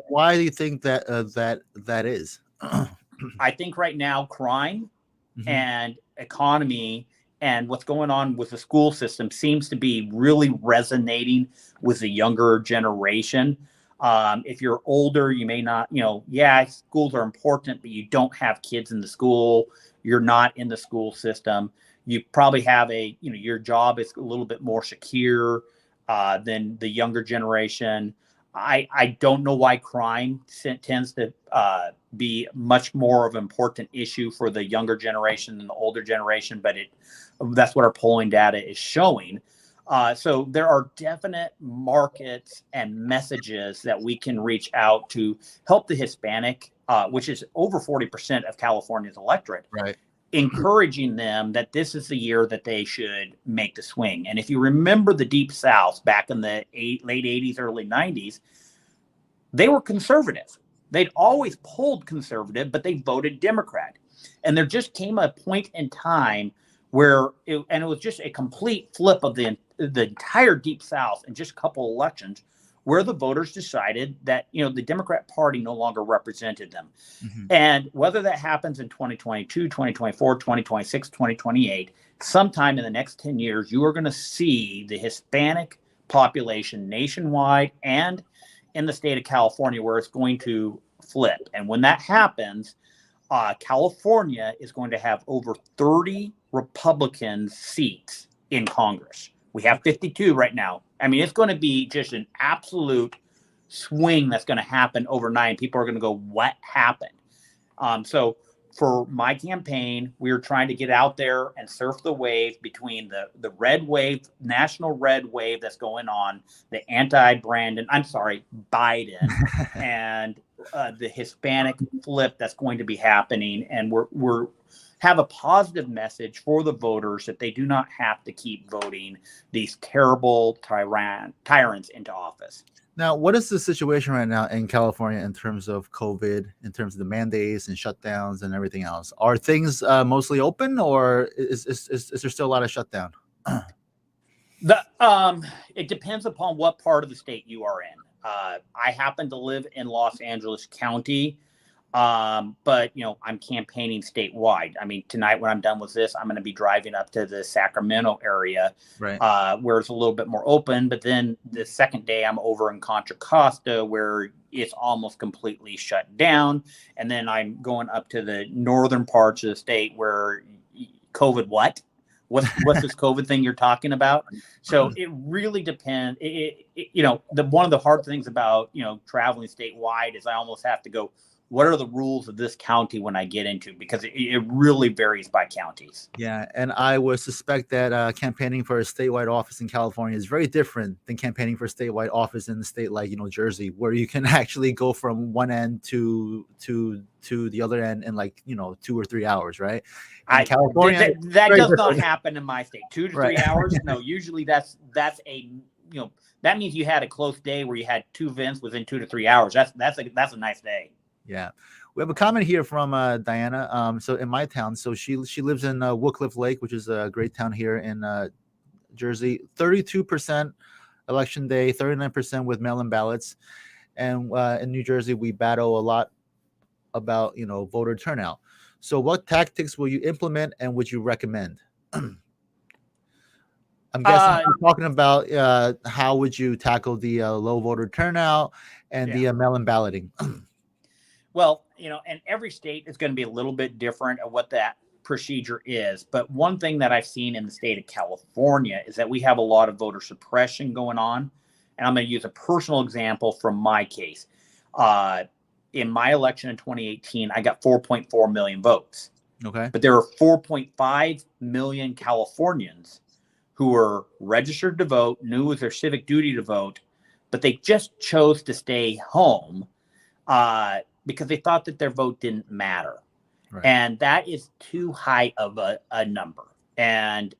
why do you think that that is? I think right now crime and economy and what's going on with the school system seems to be really resonating with the younger generation. If you're older, you may not, schools are important, but you don't have kids in the school. You're not in the school system. You probably have your job is a little bit more secure than the younger generation. I don't know why crime tends to be much more of an important issue for the younger generation than the older generation, but that's what our polling data is showing. So there are definite markets and messages that we can reach out to help the Hispanic, which is over 40% of California's electorate, Right. encouraging them that this is the year that they should make the swing. And if you remember the Deep South back in the late 80s, early 90s, they were conservative. They'd always polled conservative, but they voted Democrat. And there just came a point in time where it was just a complete flip of the entire Deep South in just a couple elections, where the voters decided that, the Democrat Party no longer represented them. Mm-hmm. And whether that happens in 2022, 2024, 2026, 2028, sometime in the next 10 years, you are going to see the Hispanic population nationwide and in the state of California where it's going to flip. And when that happens, California is going to have over 30 Republican seats in Congress. We have 52 right now. I mean, it's going to be just an absolute swing that's going to happen overnight. People are going to go, what happened? So for my campaign, we were trying to get out there and surf the wave between the red wave, national red wave that's going on, the Biden, and the Hispanic flip that's going to be happening. And we're have a positive message for the voters that they do not have to keep voting these terrible tyrants into office. Now, what is the situation right now in California in terms of COVID, in terms of the mandates and shutdowns and everything else? Are things mostly open, or is there still a lot of shutdown? It depends upon what part of the state you are in. I happen to live in Los Angeles County, but I'm campaigning statewide. I mean, tonight when I'm done with this, I'm going to be driving up to the Sacramento area, right, where it's a little bit more open. But then the second day, I'm over in Contra Costa, where it's almost completely shut down. And then I'm going up to the northern parts of the state where COVID, what's this COVID thing you're talking about? So it really depends. One of the hard things about traveling statewide is I almost have to go, what are the rules of this county when I get into, because it really varies by counties. Yeah, and I would suspect that campaigning for a statewide office in California is very different than campaigning for a statewide office in a state like Jersey, where you can actually go from one end to the other end in 2 or 3 hours, right? In California, that does not happen in my state. 2 to 3 hours. No, usually that's a that means you had a close day where you had two events within 2 to 3 hours. That's a nice day. Yeah, we have a comment here from Diana. So in my town, so she lives in Woodcliff Lake, which is a great town here in Jersey. 32% election day, 39% with mail-in ballots, and in New Jersey we battle a lot about voter turnout. So what tactics will you implement and would you recommend? I'm guessing you're talking about how would you tackle the low voter turnout and the mail-in balloting. Well, and every state is going to be a little bit different of what that procedure is. But one thing that I've seen in the state of California is that we have a lot of voter suppression going on. And I'm going to use a personal example from my case. In my election in 2018, I got 4.4 million votes. Okay. But there are 4.5 million Californians who were registered to vote, knew it was their civic duty to vote, but they just chose to stay home because they thought that their vote didn't matter. Right. And that is too high of a number. And,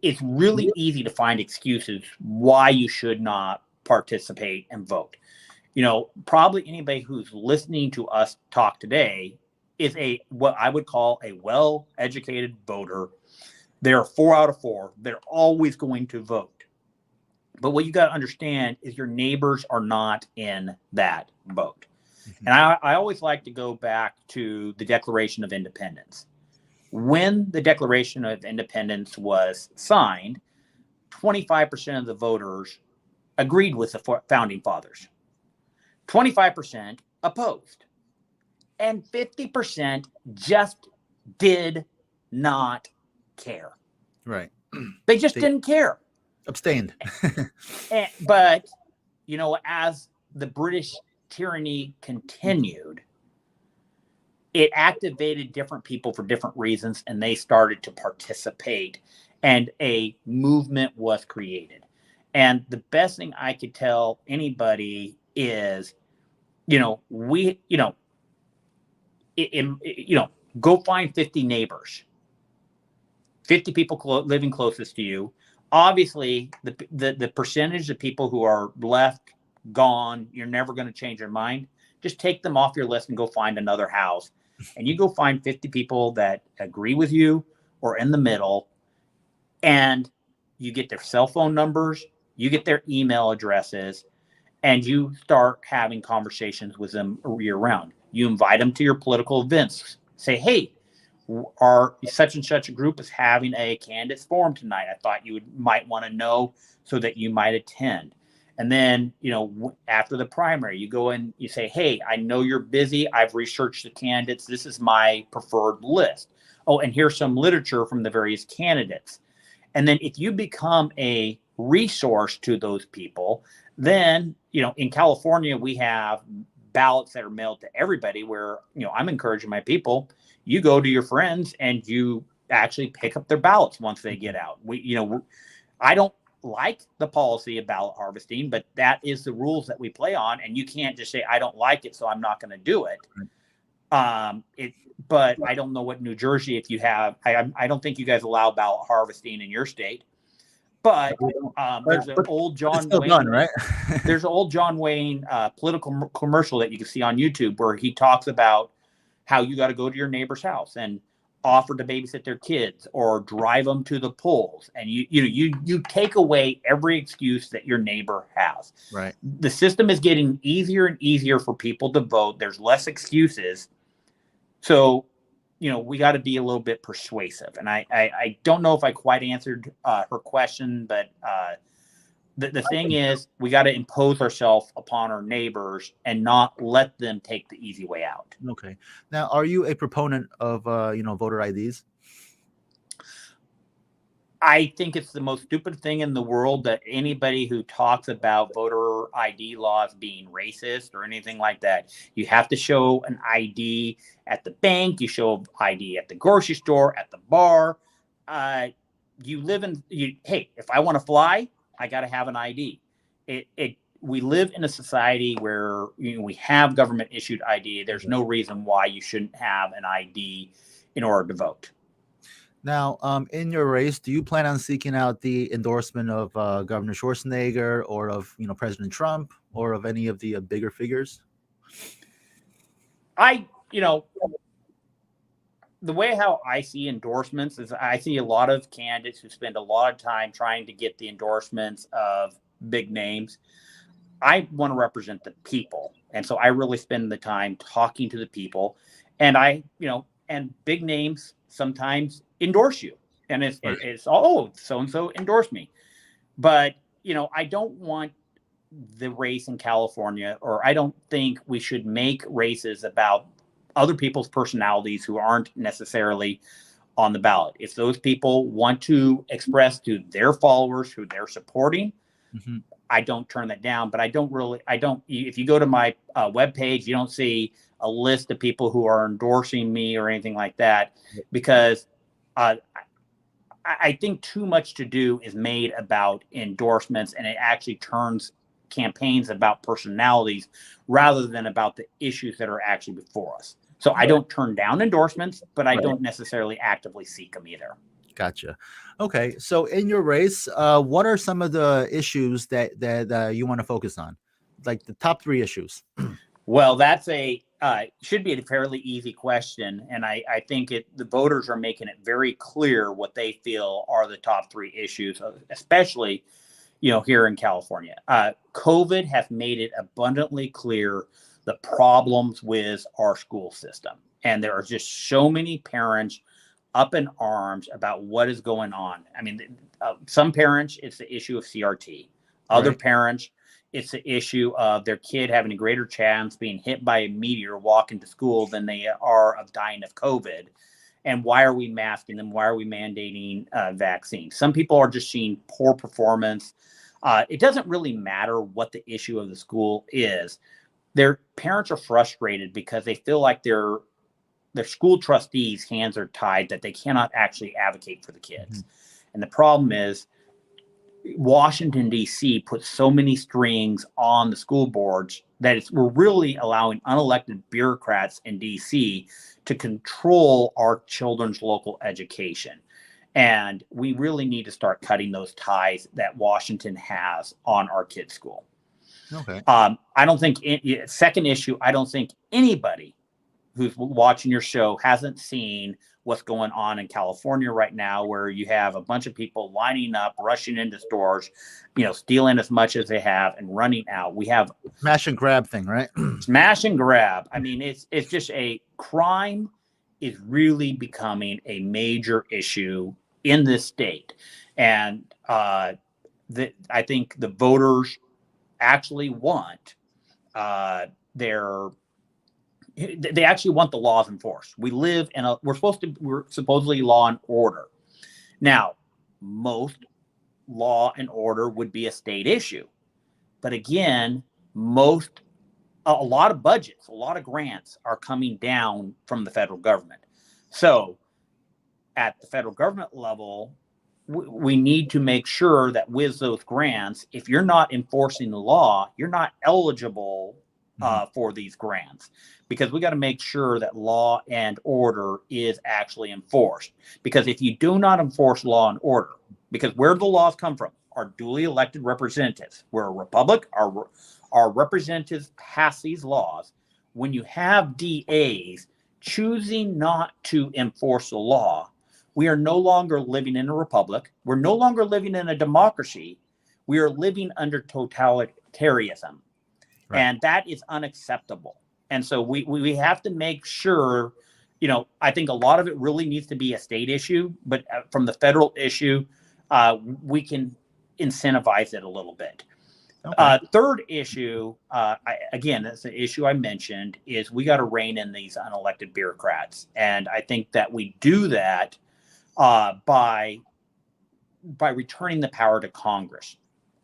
it's really easy to find excuses why you should not participate and vote. Probably anybody who's listening to us talk today is what I would call a well-educated voter. They're 4 out of 4. They're always going to vote. But what you got to understand is your neighbors are not in that boat. Mm-hmm. And I always like to go back to the Declaration of Independence. When the Declaration of Independence was signed, 25% of the voters agreed with the founding fathers. 25% opposed. And 50% just did not care. Right. They just didn't care. Abstained. But, as the British tyranny continued, it activated different people for different reasons, and they started to participate, and a movement was created. And the best thing I could tell anybody is, go find 50 neighbors, 50 people living closest to you. Obviously, the percentage of people who are left, gone, you're never going to change their mind. Just take them off your list and go find another house. And you go find 50 people that agree with you or in the middle, and you get their cell phone numbers, you get their email addresses, and you start having conversations with them year round. You invite them to your political events. Say, hey, our such and such a group is having a candidates forum tonight. I thought you might want to know so that you might attend. And then, after the primary, you go and you say, hey, I know you're busy. I've researched the candidates. This is my preferred list. Oh, and here's some literature from the various candidates. And then if you become a resource to those people, then, in California, we have ballots that are mailed to everybody where, I'm encouraging my people, you go to your friends and you actually pick up their ballots once they get out. I don't like the policy of ballot harvesting, but that is the rules that we play on. And you can't just say, I don't like it, so I'm not going to do it. But I don't know what New Jersey, if you have, I don't think you guys allow ballot harvesting in your state. But there's an old John Wayne, done, right? There's an old John Wayne political commercial that you can see on YouTube where he talks about how you got to go to your neighbor's house and offer to babysit their kids or drive them to the polls, and you take away every excuse that your neighbor has. Right. The system is getting easier and easier for people to vote. There's less excuses, so we got to be a little bit persuasive. And I don't know if I quite answered her question, but the thing is, we got to impose ourselves upon our neighbors and not let them take the easy way out. Okay. Now, are you a proponent of voter IDs? I think it's the most stupid thing in the world that anybody who talks about voter ID laws being racist or anything like that. You have to show an ID at the bank. You show ID at the grocery store, at the bar. Hey, if I want to fly, I got to have an ID. We live in a society where we have government issued ID. There's no reason why you shouldn't have an ID in order to vote. Now, in your race, do you plan on seeking out the endorsement of Governor Schwarzenegger or of President Trump or of any of the bigger figures? The way how I see endorsements is I see a lot of candidates who spend a lot of time trying to get the endorsements of big names. I want to represent the people. And so I really spend the time talking to the people, and and big names sometimes endorse you. And it's so-and-so endorsed me. But, I don't want the race in California, or I don't think we should make races about other people's personalities who aren't necessarily on the ballot. If those people want to express to their followers who they're supporting, I don't turn that down. But if you go to my webpage, you don't see a list of people who are endorsing me or anything like that, because I think too much to do is made about endorsements, and it actually turns campaigns about personalities rather than about the issues that are actually before us. So I don't turn down endorsements, but I don't necessarily actively seek them either. Gotcha. Okay. So in your race, what are some of the issues that you want to focus on? Like the top 3 issues? Well, that's should be a fairly easy question. And I think the voters are making it very clear what they feel are the top 3 issues, especially, here in California. COVID has made it abundantly clear the problems with our school system. And there are just so many parents up in arms about what is going on. I mean, some parents, it's the issue of CRT. Other parents, it's the issue of their kid having a greater chance being hit by a meteor walking to school than they are of dying of COVID. And why are we masking them? Why are we mandating vaccines? Some people are just seeing poor performance. It doesn't really matter what the issue of the school is. Their parents are frustrated because they feel like their school trustees' hands are tied, that they cannot actually advocate for the kids. Mm-hmm. And the problem is Washington, D.C. puts so many strings on the school boards that we're really allowing unelected bureaucrats in D.C. to control our children's local education. And we really need to start cutting those ties that Washington has on our kids' school. Okay. I don't think, second issue, I don't think anybody who's watching your show hasn't seen what's going on in California right now, where you have a bunch of people lining up, rushing into stores, stealing as much as they have and running out. We have smash and grab thing, right? Smash and grab. I mean, it's just a crime is really becoming a major issue in this state. And I think the voters actually want they actually want the laws enforced. We're supposedly law and order. Now, most law and order would be a state issue. But again, a lot of budgets, a lot of grants are coming down from the federal government. So at the federal government level, we need to make sure that with those grants, if you're not enforcing the law, you're not eligible for these grants, because we got to make sure that law and order is actually enforced. Because if you do not enforce law and order, because where the laws come from are duly elected representatives. We're a republic. Our representatives pass these laws. When you have DAs choosing not to enforce the law, we are no longer living in a republic. We're no longer living in a democracy. We are living under totalitarianism. Right. And that is unacceptable. And so we have to make sure, I think a lot of it really needs to be a state issue, but from the federal issue, we can incentivize it a little bit. Okay. Third issue, that's the issue I mentioned, is we got to rein in these unelected bureaucrats. And I think that we do that by returning the power to Congress.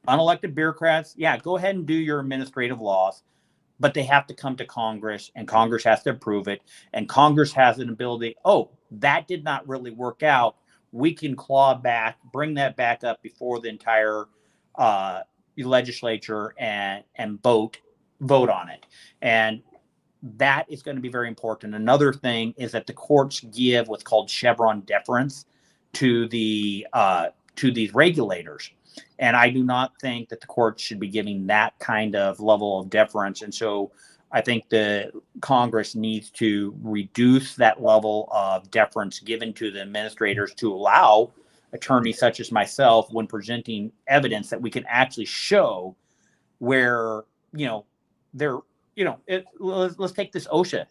Unelected bureaucrats, go ahead and do your administrative laws, but they have to come to Congress, and Congress has to approve it. And Congress has an ability, that did not really work out. We can claw back, bring that back up before the entire legislature and vote on it. And that is going to be very important. Another thing is that the courts give what's called Chevron deference to these regulators. And I do not think that the courts should be giving that kind of level of deference. And so I think the Congress needs to reduce that level of deference given to the administrators to allow attorneys such as myself, when presenting evidence, that we can actually show where, let's take this OSHA.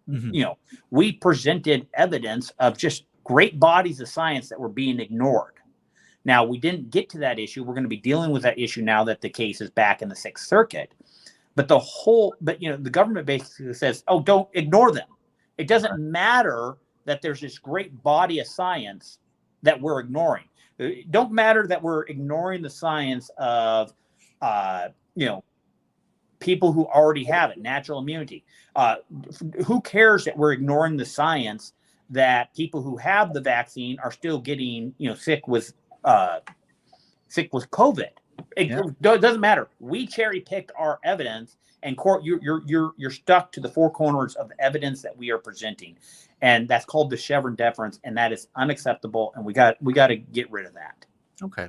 Mm-hmm. We presented evidence of just great bodies of science that were being ignored. Now, we didn't get to that issue. We're going to be dealing with that issue now that the case is back in the Sixth Circuit. But the government basically says, don't ignore them. It doesn't matter that there's this great body of science that we're ignoring. It don't matter that we're ignoring the science of, people who already have it, natural immunity. Who cares that we're ignoring the science that people who have the vaccine are still getting, sick with COVID? It doesn't matter. We cherry picked our evidence, and court, you're stuck to the four corners of the evidence that we are presenting, and that's called the Chevron deference, and that is unacceptable. And we got to get rid of that. Okay,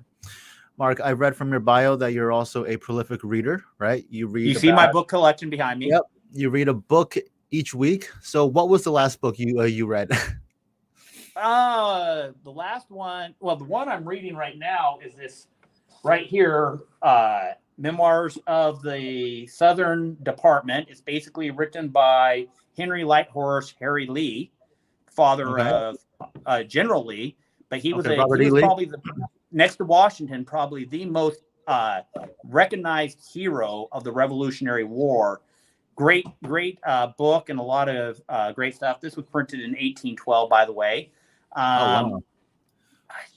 Mark, I read from your bio that you're also a prolific reader, right? You see my book collection behind me. Yep, you read a book each week. So, what was the last book you read? The last one, the one I'm reading right now is this right here, Memoirs of the Southern Department. It's basically written by Henry Lighthorse Harry Lee, father of General Lee, but he was probably next to Washington, probably the most recognized hero of the Revolutionary War. great book and a lot of great stuff. This was printed in 1812, by the way. Wow.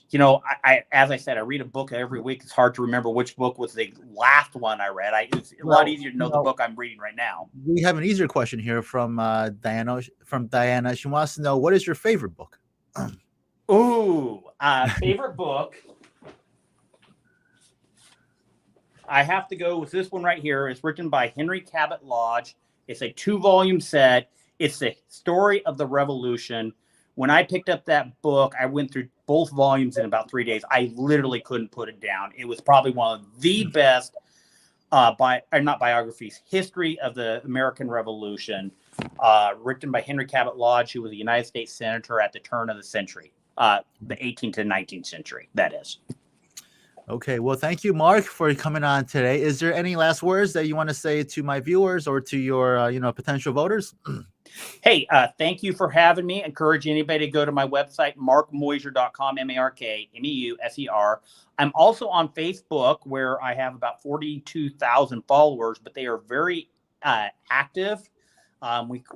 You know, I as I said, I read a book every week. It's hard to remember which book was the last one I read. It's a lot easier to know the book I'm reading right now. We have an easier question here from Diana. She wants to know, what is your favorite book? Ooh, favorite book. I have to go with this one right here. It's written by Henry Cabot Lodge. It's a 2-volume set. It's the story of the Revolution. When I picked up that book, I went through both volumes in about 3 days. I literally couldn't put it down. It was probably one of the best not biographies, history of the American Revolution, written by Henry Cabot Lodge, who was a United States Senator at the turn of the century, the 18th to 19th century, that is. Okay, well, thank you, Mark, for coming on today. Is there any last words that you want to say to my viewers or to your, potential voters? Hey, thank you for having me. Encourage anybody to go to my website, markmeuser.com, MarkMeuser. I'm also on Facebook, where I have about 42,000 followers, but they are very active.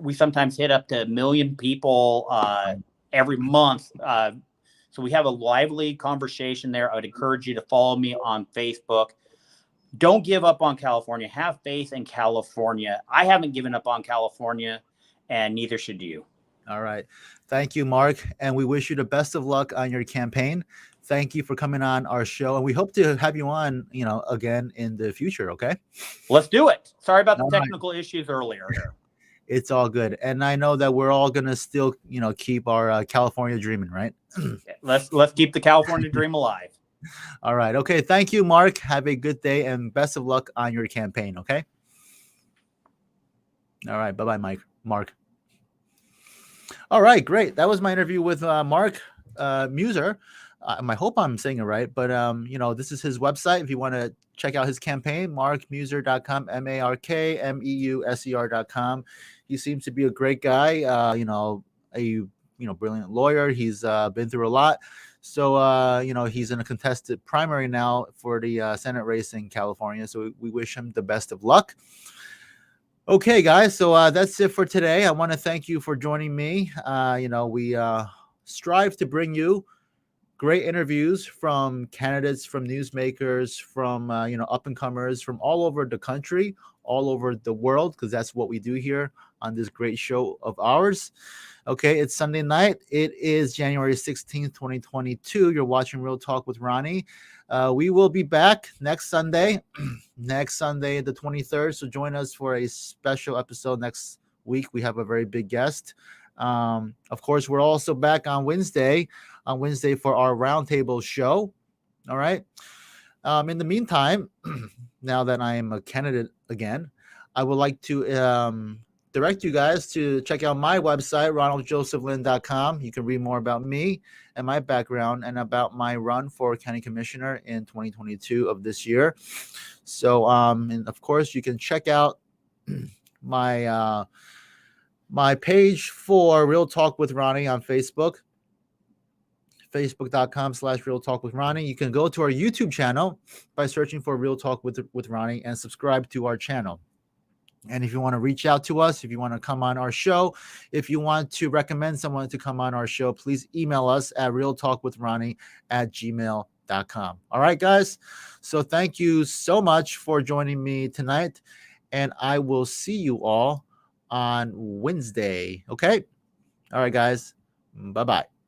We sometimes hit up to 1 million people every month. So we have a lively conversation there. I would encourage you to follow me on Facebook. Don't give up on California. Have faith in California. I haven't given up on California, and neither should you. All right. Thank you, Mark. And we wish you the best of luck on your campaign. Thank you for coming on our show. And we hope to have you on, again in the future. Okay. Let's do it. Sorry about the technical issues earlier here. It's all good. And I know that we're all going to still, keep our California dreaming, right? Let's keep the California dream alive. All right. Okay. Thank you, Mark. Have a good day and best of luck on your campaign. Okay. All right. Bye-bye, Mark. All right. Great. That was my interview with Mark Muser. I hope I'm saying it right, but this is his website. If you want to check out his campaign, markmeuser.com, MarkMeuser.com. He seems to be a great guy. A brilliant lawyer. He's been through a lot. So he's in a contested primary now for the Senate race in California. So we wish him the best of luck. Okay, guys. So that's it for today. I want to thank you for joining me. We strive to bring you great interviews from candidates, from newsmakers, from up and comers from all over the country, all over the world, because that's what we do here on this great show of ours. Okay, it's Sunday night. It is January 16th, 2022. You're watching Real Talk with Ronnie. We will be back next Sunday, the 23rd. So join us for a special episode next week. We have a very big guest. Of course, we're also back on Wednesday for our roundtable show. All right. In the meantime, now that I am a candidate again, I would like to direct you guys to check out my website, ronaldjosephLynn.com. You can read more about me and my background and about my run for county commissioner in 2022 of this year. So, and of course, you can check out my page for Real Talk with Ronnie on Facebook, facebook.com/Real Talk with Ronnie. You can go to our YouTube channel by searching for Real Talk with Ronnie and subscribe to our channel. And if you want to reach out to us, if you want to come on our show, if you want to recommend someone to come on our show, please email us at realtalkwithronnie@gmail.com. All right, guys. So thank you so much for joining me tonight. And I will see you all on Wednesday. Okay. All right, guys. Bye-bye.